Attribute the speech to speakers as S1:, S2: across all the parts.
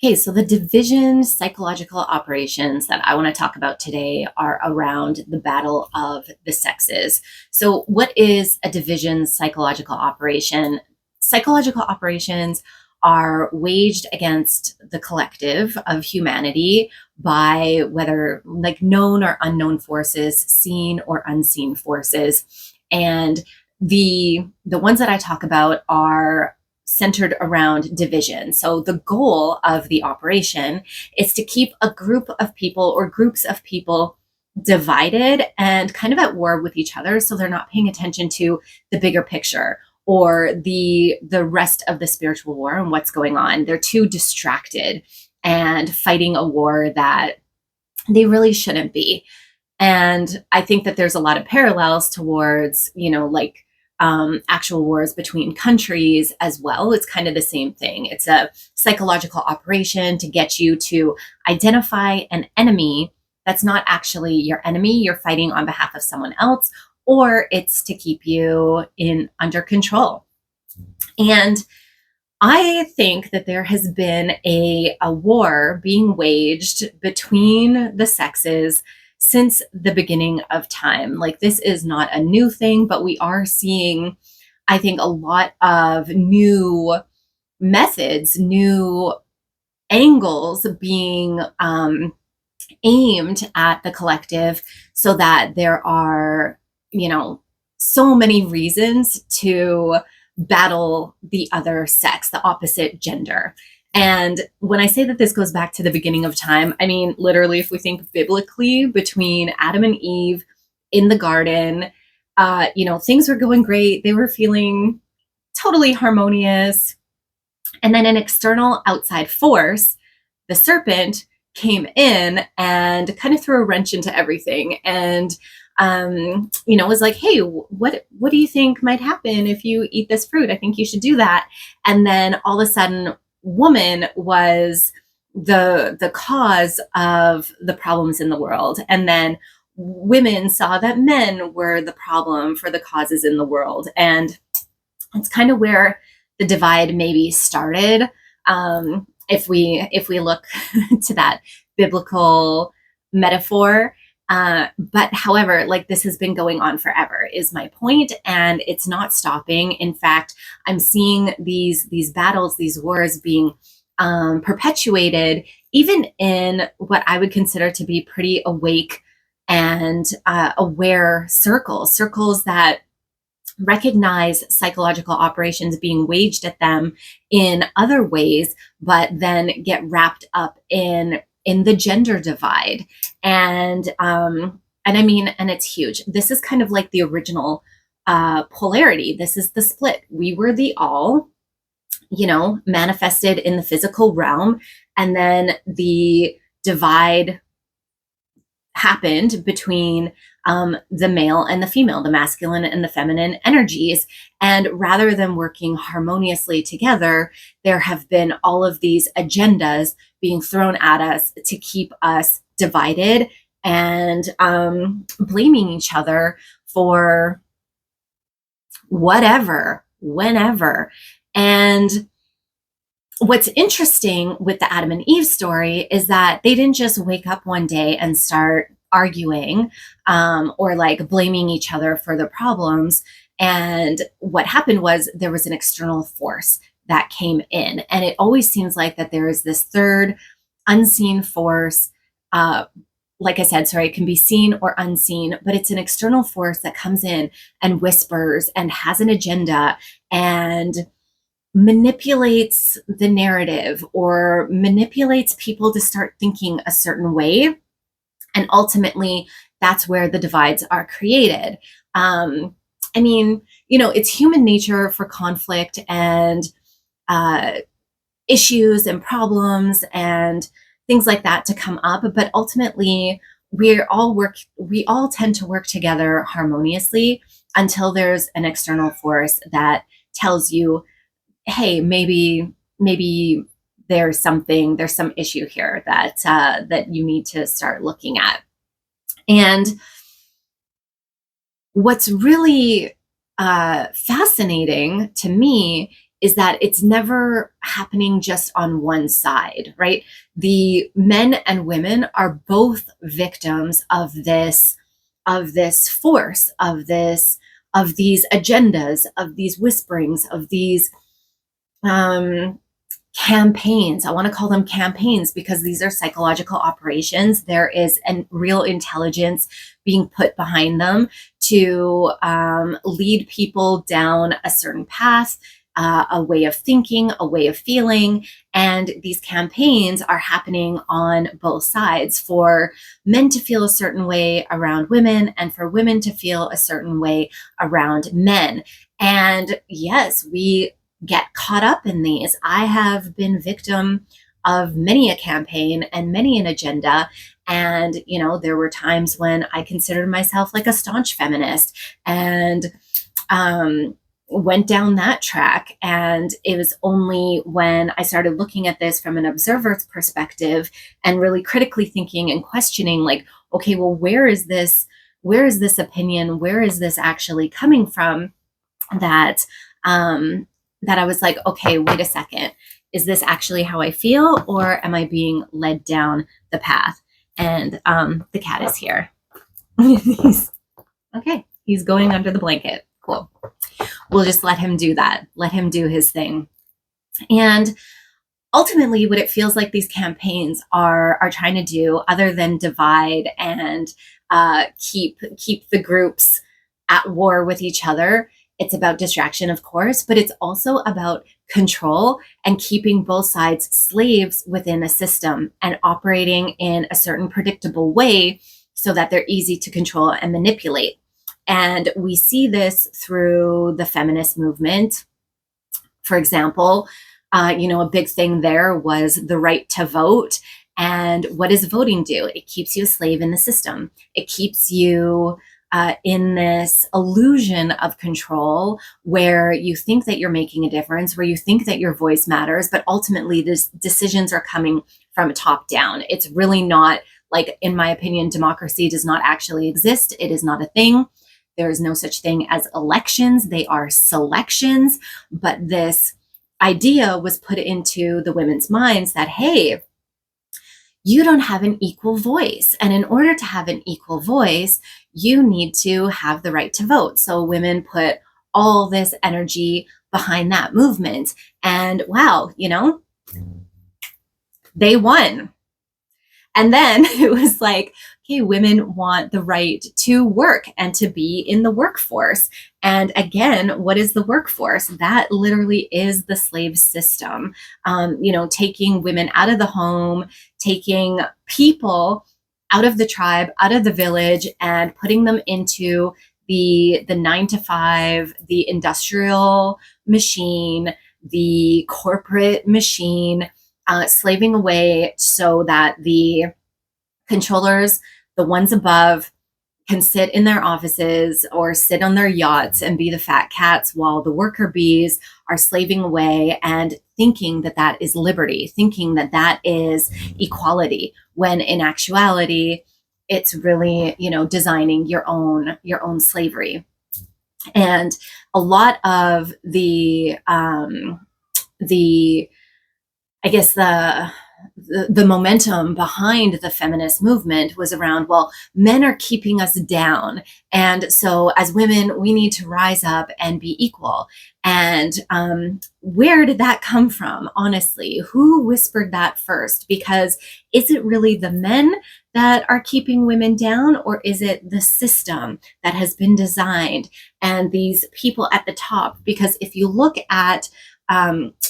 S1: Okay, so the division psychological operations that I want to talk about today are around the battle of the sexes. So, what is a division psychological operation? Psychological operations are waged against the collective of humanity by whether like known or unknown forces, seen or unseen forces. And the ones that I talk about are centered around division. So the goal of the operation is to keep a group of people or groups of people divided and kind of at war with each other, so they're not paying attention to the bigger picture or the rest of the spiritual war and what's going on. They're too distracted and fighting a war that they really shouldn't be. And I think that there's a lot of parallels towards, like actual wars between countries as well. It's kind of the same thing. It's a psychological operation to get you to identify an enemy that's not actually your enemy. You're fighting on behalf of someone else, or it's to keep you in under control. And I think that there has been a war being waged between the sexes since the beginning of time. Like, this is not a new thing, but we are seeing, I think, a lot of new methods, new angles being aimed at the collective, so that there are, so many reasons to battle the other sex, the opposite gender. And when I say that this goes back to the beginning of time, I mean, literally, if we think biblically, between Adam and Eve in the garden, things were going great. They were feeling totally harmonious. And then an external outside force, the serpent, came in and kind of threw a wrench into everything. And was like, hey, what do you think might happen if you eat this fruit? I think you should do that. And then all of a sudden, woman was the cause of the problems in the world. And then women saw that men were the problem for the causes in the world. And it's kind of where the divide maybe started. If we look to that biblical metaphor. But however, like, this has been going on forever is my point, and it's not stopping. In fact, I'm seeing these battles, these wars being perpetuated, even in what I would consider to be pretty awake and aware circles that recognize psychological operations being waged at them in other ways, but then get wrapped up in the gender divide. And I mean, and it's huge. This is kind of like the original polarity. This is the split. We were the all, manifested in the physical realm, and then the divide happened between the male and the female, the masculine and the feminine energies. And rather than working harmoniously together, there have been all of these agendas being thrown at us to keep us divided and blaming each other for whatever, whenever. And what's interesting with the Adam and Eve story is that they didn't just wake up one day and start arguing or like blaming each other for the problems. And what happened was there was an external force that came in. And it always seems like that there is this third unseen force. Like I said, sorry, it can be seen or unseen, but it's an external force that comes in and whispers and has an agenda and manipulates the narrative or manipulates people to start thinking a certain way. And ultimately, that's where the divides are created. I mean, it's human nature for conflict and issues and problems and things like that to come up. But ultimately, we all tend to work together harmoniously until there's an external force that tells you, hey, maybe there's some issue here that you need to start looking at. And what's really fascinating to me is that it's never happening just on one side, right? The men and women are both victims of this force, of these agendas, of these whisperings, of these campaigns. I want to call them campaigns because these are psychological operations. There is a real intelligence being put behind them to lead people down a certain path, a way of thinking, a way of feeling. And these campaigns are happening on both sides, for men to feel a certain way around women and for women to feel a certain way around men. And yes, we get caught up in these. I have been victim of many a campaign and many an agenda. And, you know, there were times when I considered myself like a staunch feminist and went down that track. And it was only when I started looking at this from an observer's perspective and really critically thinking and questioning, like, okay, well, where is this opinion? Where is this actually coming from? That I was like, okay, wait a second. Is this actually how I feel, or am I being led down the path? And the cat is here. Okay, he's going under the blanket. Cool. We'll just let him do that. Let him do his thing. And ultimately, what it feels like these campaigns are trying to do, other than divide and keep the groups at war with each other, it's about distraction, of course, but it's also about control and keeping both sides slaves within a system and operating in a certain predictable way so that they're easy to control and manipulate. And we see this through the feminist movement. For example, a big thing there was the right to vote. And what does voting do? It keeps you a slave in the system. It keeps you in this illusion of control where you think that you're making a difference, where you think that your voice matters, but ultimately these decisions are coming from top down. It's really not, like, in my opinion, democracy does not actually exist. It is not a thing. There is no such thing as elections. They are selections. But this idea was put into the women's minds that, hey, you don't have an equal voice. And in order to have an equal voice, you need to have the right to vote. So women put all this energy behind that movement. And wow, they won. And then it was like, okay, women want the right to work and to be in the workforce. And again, what is the workforce? That literally is the slave system. Taking women out of the home, taking people out of the tribe, out of the village, and putting them into the 9-to-5, the industrial machine, the corporate machine, slaving away so that the controllers, the ones above, can sit in their offices or sit on their yachts and be the fat cats, while the worker bees are slaving away and thinking that that is liberty, thinking that that is equality, when in actuality, it's really, designing your own slavery. And a lot of the I guess the momentum behind the feminist movement was around, well, men are keeping us down. And so as women, we need to rise up and be equal. And where did that come from? Honestly, who whispered that first? Because is it really the men that are keeping women down, or is it the system that has been designed and these people at the top? Because if you look at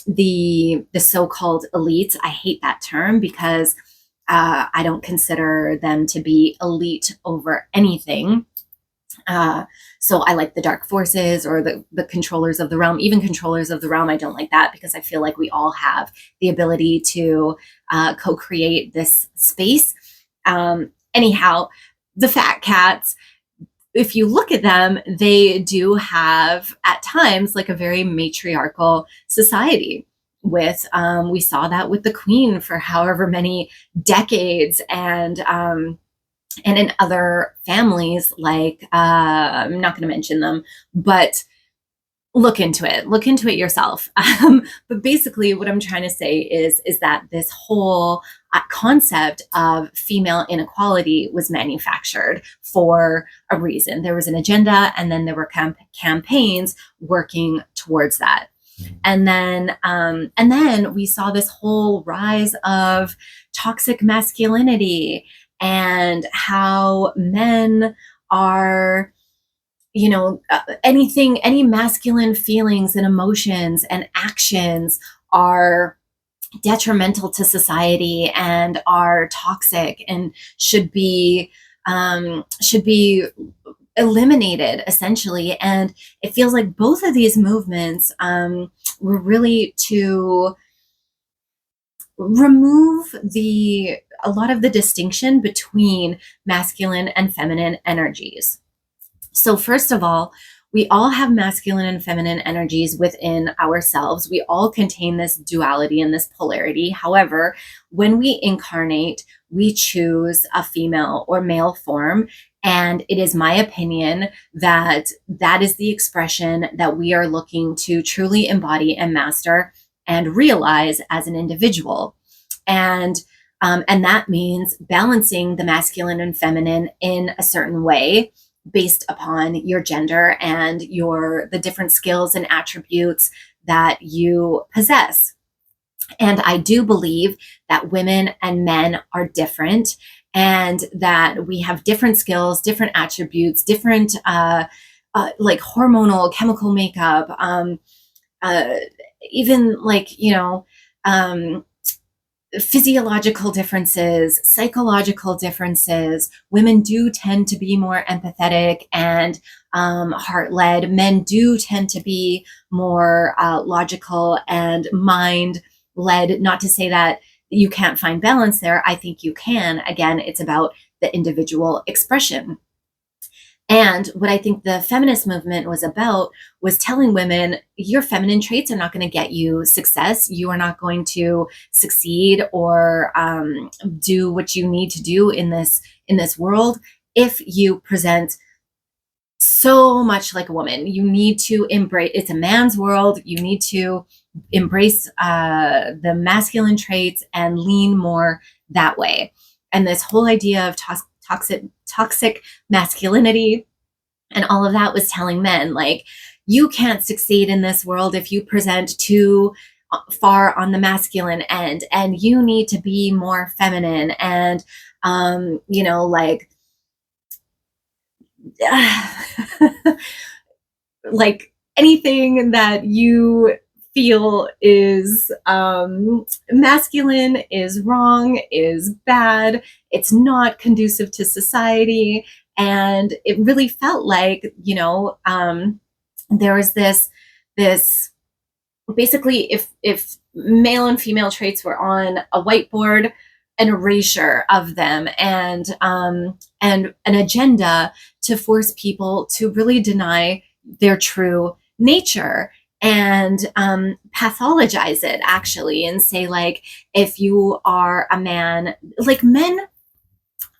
S1: the so-called elites, I hate that term because I don't consider them to be elite over anything. So I like the dark forces or the controllers of the realm. Even controllers of the realm, I don't like that, because I feel like we all have the ability to co-create this space. Anyhow, the fat cats, if you look at them, they do have at times like a very matriarchal society with, we saw that with the queen for however many decades, and in other families, like, I'm not going to mention them, but look into it yourself. But basically what I'm trying to say is that this whole concept of female inequality was manufactured for a reason. There was an agenda, and then there were campaigns working towards that. And then we saw this whole rise of toxic masculinity and how men are, any masculine feelings and emotions and actions are detrimental to society and are toxic and should be eliminated, essentially. And it feels like both of these movements were really to remove a lot of the distinction between masculine and feminine energies. So first of all, we all have masculine and feminine energies within ourselves. We all contain this duality and this polarity. However, when we incarnate, we choose a female or male form. And it is my opinion that that is the expression that we are looking to truly embody and master and realize as an individual. And that means balancing the masculine and feminine in a certain way based upon your gender and the different skills and attributes that you possess. And I do believe that women and men are different, and that we have different skills, different attributes, different like hormonal, chemical makeup, even like, physiological differences, psychological differences. Women do tend to be more empathetic and heart-led. Men do tend to be more logical and mind-led. Not to say that you can't find balance there. I think you can. Again, it's about the individual expression. And what I think the feminist movement was about was telling women, your feminine traits are not going to get you success. You are not going to succeed or do what you need to do in this world if you present so much like a woman. You need to embrace, it's a man's world. You need to embrace the masculine traits and lean more that way. And this whole idea of toxic masculinity and all of that was telling men, like, you can't succeed in this world if you present too far on the masculine end, and you need to be more feminine, and like like anything that you feel is masculine is wrong, is bad. It's not conducive to society. And it really felt like, there was this basically, if male and female traits were on a whiteboard, an erasure of them, and an agenda to force people to really deny their true nature and pathologize it, actually, and say, like, if you are a man, like men,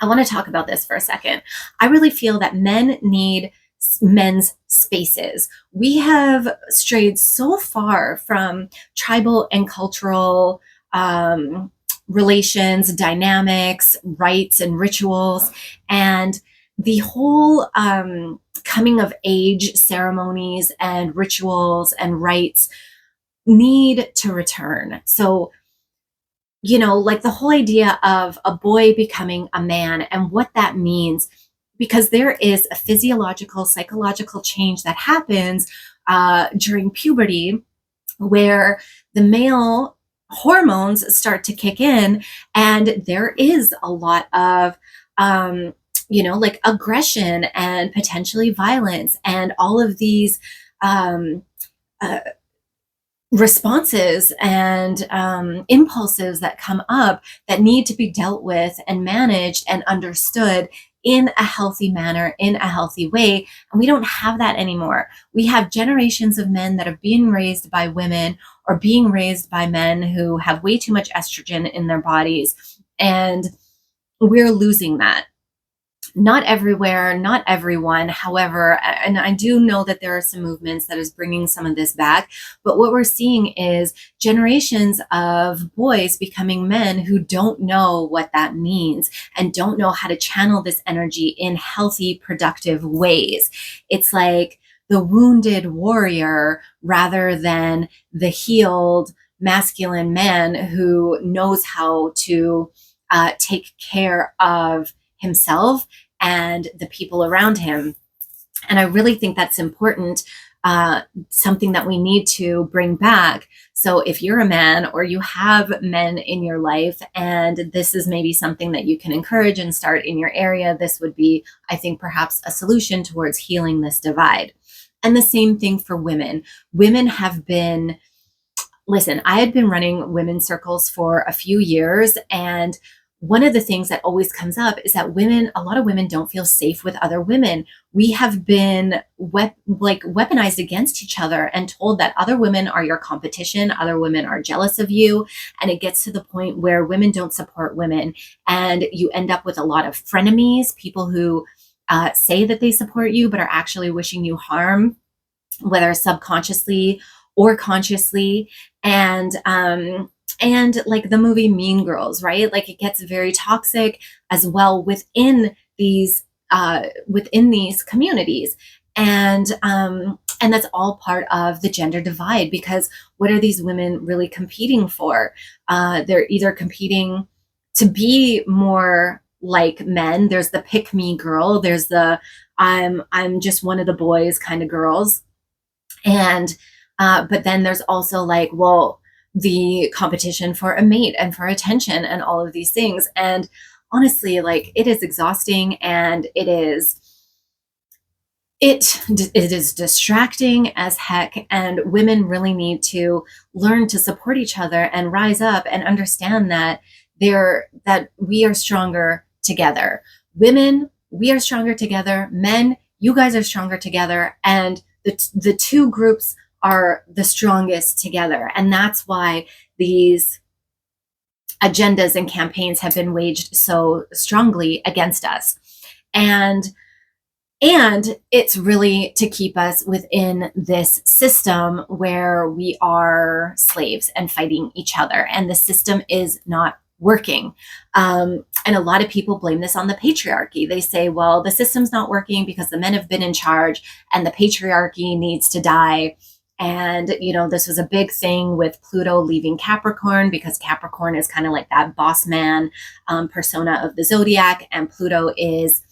S1: I want to talk about this for a second. I really feel that men need men's spaces. We have strayed so far from tribal and cultural relations, dynamics, rites, and rituals, and the whole coming of age ceremonies and rituals and rites need to return. So, like the whole idea of a boy becoming a man and what that means, because there is a physiological, psychological change that happens during puberty, where the male hormones start to kick in, and there is a lot of like aggression and potentially violence and all of these responses and impulses that come up that need to be dealt with and managed and understood in a healthy manner, in a healthy way. And we don't have that anymore. We have generations of men that are being raised by women or being raised by men who have way too much estrogen in their bodies. And we're losing that. Not everywhere, not everyone. However, and I do know that there are some movements that is bringing some of this back. But what we're seeing is generations of boys becoming men who don't know what that means and don't know how to channel this energy in healthy, productive ways. It's like the wounded warrior rather than the healed masculine man who knows how to take care of himself and the people around him. And I really think that's important, something that we need to bring back. So if you're a man or you have men in your life and this is maybe something that you can encourage and start in your area, this would be, I think, perhaps a solution towards healing this divide. And the same thing for women. Women have been, listen, I had been running women's circles for a few years, and one of the things that always comes up is that women, a lot of women don't feel safe with other women. We have been weaponized against each other and told that other women are your competition, other women are jealous of you. And it gets to the point where women don't support women. And you end up with a lot of frenemies, people who say that they support you, but are actually wishing you harm, whether subconsciously or consciously. And like the movie Mean Girls, right? Like it gets very toxic as well within these communities. And that's all part of the gender divide, because what are these women really competing for? They're either competing to be more like men. There's the pick me girl. There's the I'm just one of the boys kind of girls. And but then there's also like, well, the competition for a mate and for attention and all of these things. And honestly, like it is exhausting, and it is distracting as heck. And women really need to learn to support each other and rise up and understand that we are stronger together. Women, we are stronger together. Men, you guys are stronger together. And the two groups are the strongest together. And that's why these agendas and campaigns have been waged so strongly against us. And it's really to keep us within this system where we are slaves and fighting each other. And the system is not working. And a lot of people blame this on the patriarchy. They say, well, the system's not working because the men have been in charge and the patriarchy needs to die. And, you know, this was a big thing with Pluto leaving Capricorn, because Capricorn is kind of like that boss man persona of the zodiac. And Pluto is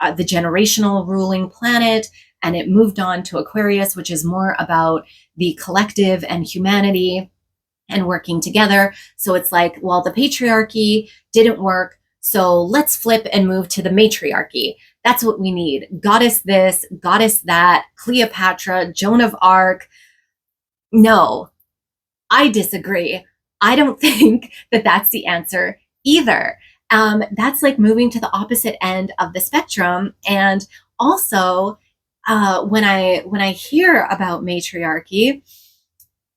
S1: the generational ruling planet. And it moved on to Aquarius, which is more about the collective and humanity and working together. So it's like, well, the patriarchy didn't work, so let's flip and move to the matriarchy. That's what we need. Goddess this, goddess that, Cleopatra, Joan of Arc. No, I disagree. I don't think that that's the answer either. That's like moving to the opposite end of the spectrum. And also, when I hear about matriarchy,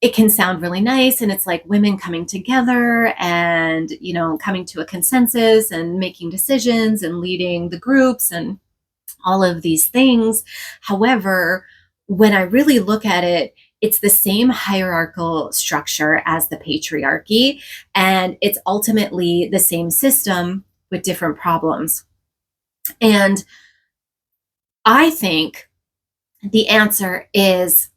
S1: it can sound really nice, and it's like women coming together and, you know, coming to a consensus and making decisions and leading the groups and all of these things. However, when I really look at it, it's the same hierarchical structure as the patriarchy, and it's ultimately the same system with different problems. And I think the answer is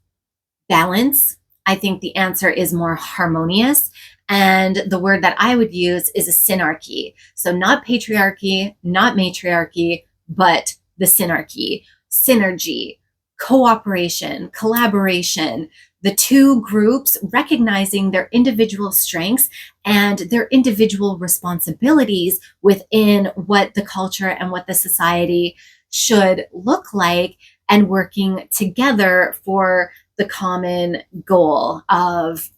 S1: balance. I think the answer is more harmonious. And the word that I would use is a synarchy. So not patriarchy, not matriarchy, but the synarchy, synergy, cooperation, collaboration, the two groups recognizing their individual strengths and their individual responsibilities within what the culture and what the society should look like, and working together for the common goal of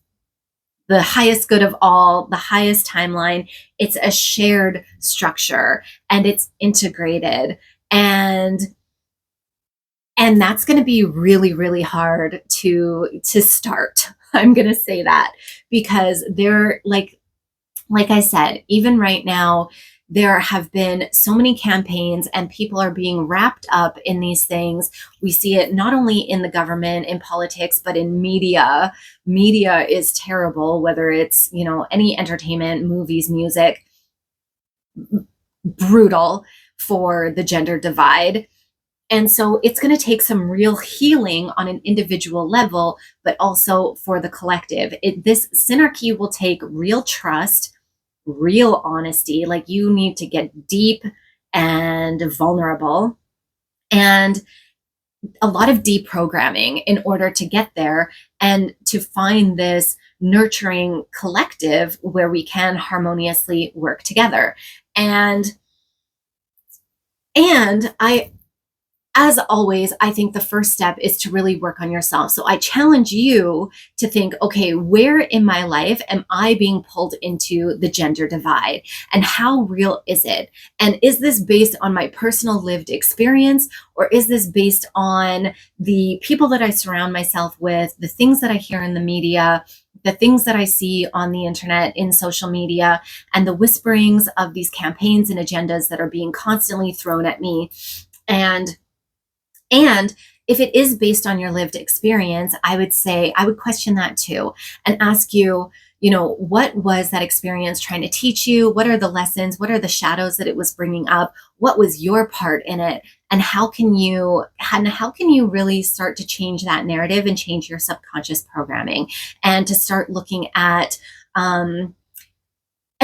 S1: the highest good of all, the highest timeline. It's a shared structure and it's integrated. And that's going to be really, really hard to start. I'm going to say that, because they're like I said, even right now, there have been so many campaigns and people are being wrapped up in these things. We see it not only in the government, in politics, but in media. Media is terrible, whether it's, any entertainment, movies, music, brutal for the gender divide. And so it's going to take some real healing on an individual level, but also for the collective. This Synarchy will take real trust, real honesty. Like, you need to get deep and vulnerable, and a lot of deprogramming in order to get there and to find this nurturing collective where we can harmoniously work together. And as always, I think the first step is to really work on yourself. So I challenge you to think, okay, where in my life am I being pulled into the gender divide? And how real is it? And is this based on my personal lived experience? Or is this based on the people that I surround myself with, the things that I hear in the media, the things that I see on the internet, in social media, and the whisperings of these campaigns and agendas that are being constantly thrown at me? And if it is based on your lived experience, I would question that too and ask you, what was that experience trying to teach you? What are the lessons? What are the shadows that it was bringing up? What was your part in it? And how can you really start to change that narrative and change your subconscious programming, and to start looking at, and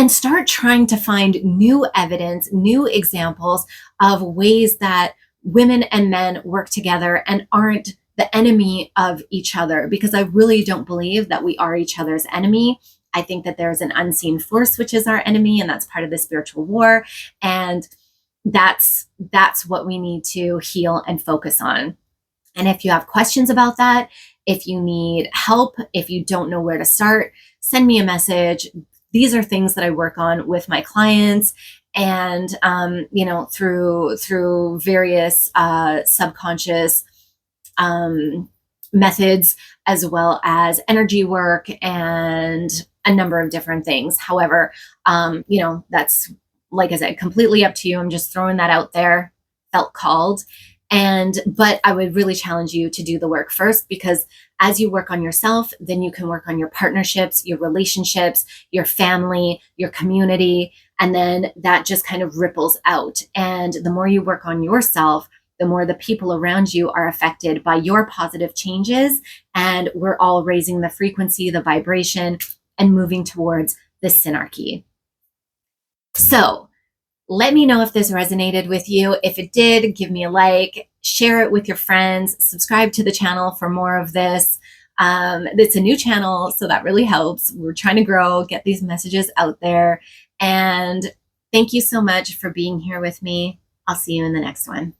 S1: start trying to find new evidence, new examples of ways that women and men work together and aren't the enemy of each other, because I really don't believe that we are each other's enemy. I think that there's an unseen force which is our enemy, and that's part of the spiritual war. And that's what we need to heal and focus on. And if you have questions about that, if you need help, if you don't know where to start, send me a message. These are things that I work on with my clients, and through various subconscious methods, as well as energy work and a number of different things. However, that's, like I said, completely up to you. I'm just throwing that out there. Felt called. But I would really challenge you to do the work first, because as you work on yourself, then you can work on your partnerships, your relationships, your family, your community, and then that just kind of ripples out. And the more you work on yourself, the more the people around you are affected by your positive changes. And we're all raising the frequency, the vibration, and moving towards the Synarchy. So let me know if this resonated with you. If it did, give me a like, share it with your friends, subscribe to the channel for more of this. It's a new channel, so that really helps. We're trying to grow, get these messages out there. And thank you so much for being here with me. I'll see you in the next one.